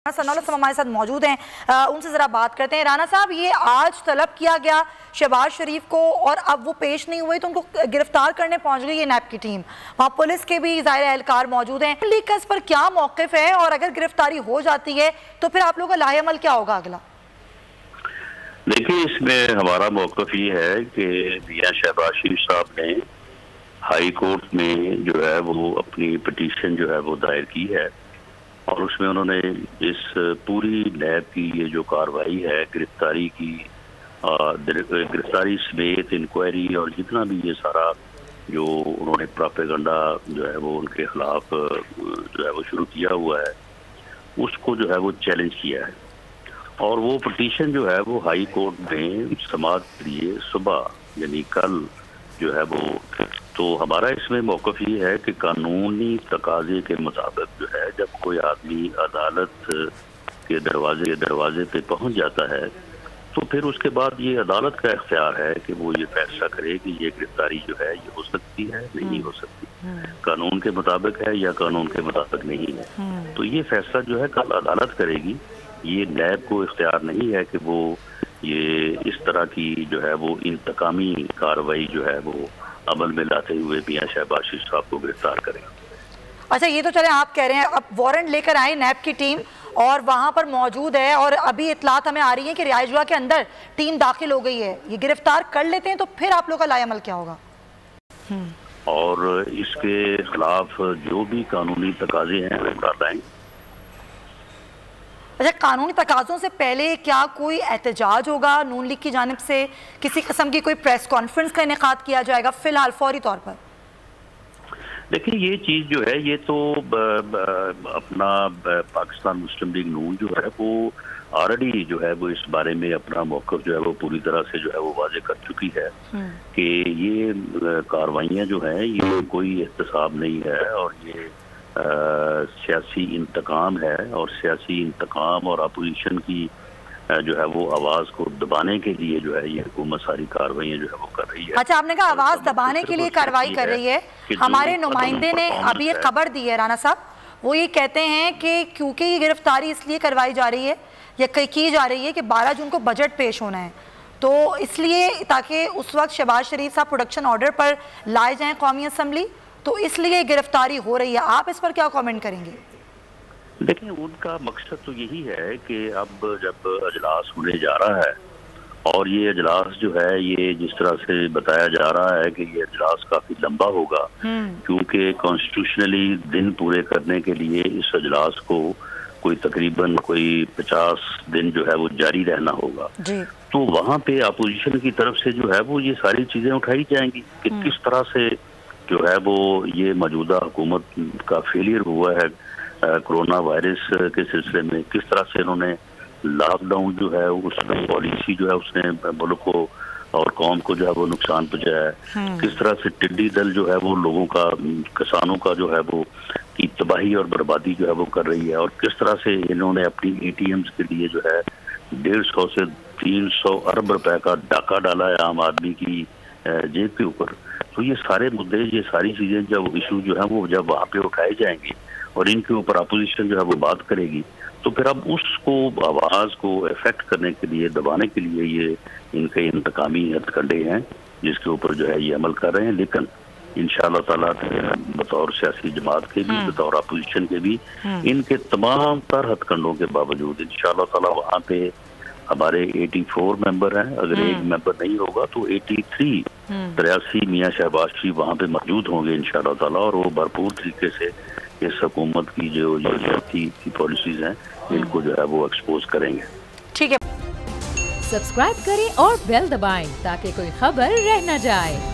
सनाउल्लाह साहब हमारे साथ मौजूद हैं, उनसे ज़रा बात करते हैं। राना साहब, ये आज तलब किया गया शहबाज शरीफ को और अब वो पेश नहीं हुए तो उनको गिरफ्तार करने पहुंच गई है नैब की टीम। वहाँ पुलिस के भी ज़ाहिर एहलकार मौजूद हैं। लीग का इस पर क्या मौक़िफ़ है और अगर गिरफ्तारी हो जाती है तो फिर आप लोगों का लाहेअमल क्या होगा अगला? देखिए, इसमें हमारा मौक़िफ़ ये है कि मियां शहबाज शरीफ साहब ने हाई कोर्ट में जो है वो अपनी पिटीशन जो है वो दायर की है और उसमें उन्होंने इस पूरी नैब की ये जो कार्रवाई है गिरफ्तारी की, गिरफ्तारी समेत इंक्वायरी और जितना भी ये सारा जो उन्होंने प्रोपेगेंडा जो है वो उनके खिलाफ जो है वो शुरू किया हुआ है, उसको जो है वो चैलेंज किया है। और वो पिटीशन जो है वो हाई कोर्ट में समाअत के लिए सुबह यानी कल जो है वो, तो हमारा इसमें मौक़िफ़ ये है कि कानूनी तकाज़े के मुताबिक जो है जब कोई आदमी अदालत के दरवाजे पे पहुंच जाता है तो फिर उसके बाद ये अदालत का इख्तियार है कि वो ये फैसला करे कि ये गिरफ्तारी जो है ये हो सकती है, नहीं हो सकती, कानून के मुताबिक है या कानून के मुताबिक नहीं है। तो ये फैसला जो है कल अदालत करेगी। ये नैब को इख्तियार नहीं है कि वो ये इस तरह की जो है वो इंतकामी कार्रवाई जो है वो अमल में लाते हुए मियां शहबाज शरीफ साहब को गिरफ्तार करें। अच्छा, ये तो चले आप कह रहे हैं, अब वारंट लेकर आए नैब की टीम और वहाँ पर मौजूद है और अभी इतलात हमें आ रही है कि रिहाइशगाह के अंदर टीम दाखिल हो गई है, ये गिरफ्तार कर लेते हैं तो फिर आप लोग का लाएअमल क्या होगा? और इसके खिलाफ जो भी कानूनी तकाजे हैं वो कर लाएंगे। अच्छा, कानूनी तकाज़ों से पहले क्या कोई एहतजाज होगा नून लीग की जानिब से? किसी किस्म की कोई प्रेस कॉन्फ्रेंस का इनेकाद किया जाएगा फिलहाल फौरी तौर पर? देखिए, ये चीज़ जो है ये तो अपना पाकिस्तान मुस्लिम लीग नून जो है वो ऑलरेडी जो है वो इस बारे में अपना मौक़िफ़ जो है वो पूरी तरह से जो है वो वाज़े कर चुकी है कि ये कार्रवाइयाँ जो हैं ये कोई एहतसाब नहीं है और ये सियासी इंतकाम है और सियासी इंतकाम और अपोजिशन की जो है वो आवाज़ को दबाने के लिए जो है ये हुकूमत सारी कार्रवाइयाँ जो है वो कर रही है। अच्छा, आपने कहा आवाज़ दबाने के लिए कार्रवाई कर रही है। हमारे नुमाइंदे ने अभी एक खबर दी है राना साहब, वो ये कहते हैं कि क्योंकि ये गिरफ्तारी इसलिए करवाई जा रही है या की जा रही है कि 12 जून को बजट पेश होना है, तो इसलिए ताकि उस वक्त शहबाज शरीफ साहब प्रोडक्शन ऑर्डर पर लाए जाएँ कौमी असम्बली, तो इसलिए गिरफ्तारी हो रही है। आप इस पर क्या कमेंट करेंगे? देखिए, उनका मकसद तो यही है कि अब जब अजलास होने जा रहा है और ये अजलास जो है ये जिस तरह से बताया जा रहा है कि ये अजलास काफ़ी लंबा होगा क्योंकि कॉन्स्टिट्यूशनली दिन पूरे करने के लिए इस अजलास को कोई तकरीबन 50 दिन जो है वो जारी रहना होगा। तो वहाँ पे अपोजिशन की तरफ से जो है वो ये सारी चीज़ें उठाई जाएंगी कि किस तरह से जो है वो ये मौजूदा हुकूमत का फेलियर हुआ है कोरोना वायरस के सिलसिले में, किस तरह से इन्होंने लॉकडाउन जो है उसमें पॉलिसी जो है उसने मुल्क को और कौम को जो है वो नुकसान पहुंचाया है, किस तरह से टिड्डी दल जो है वो लोगों का, किसानों का जो है वो की तबाही और बर्बादी जो है वो कर रही है और किस तरह से इन्होंने अपनी ATMs के लिए जो है 150 से 300 अरब रुपए का डाका डाला है आम आदमी की जेब के ऊपर। तो ये सारे मुद्दे, ये सारी चीज़ें जब इशू जो है वो जब वहाँ पे उठाए जाएंगे और इनके ऊपर अपोजिशन जो है वो बात करेगी तो फिर अब उसको आवाज़ को इफेक्ट करने के लिए, दबाने के लिए ये इनके इंतकामी हथकंडे हैं जिसके ऊपर जो है ये अमल कर रहे हैं। लेकिन इंशाअल्लाह ताला बतौर सियासी जमात के भी, बतौर अपोजिशन के भी, इनके तमाम तर हथकंडों के बावजूद इंशाअल्लाह ताला वहाँ पे हमारे 84 मेंबर हैं, अगर एक मेंबर नहीं होगा तो 83 मियां शहबाज शरीफ वहाँ पे मौजूद होंगे इंशाअल्लाह ताला और वो भरपूर तरीके से इस हुकूमत की जो सियासी की पॉलिसीज हैं इनको जो है वो एक्सपोज करेंगे। ठीक है, सब्सक्राइब करें और बेल दबाएं ताकि कोई खबर रह न जाए।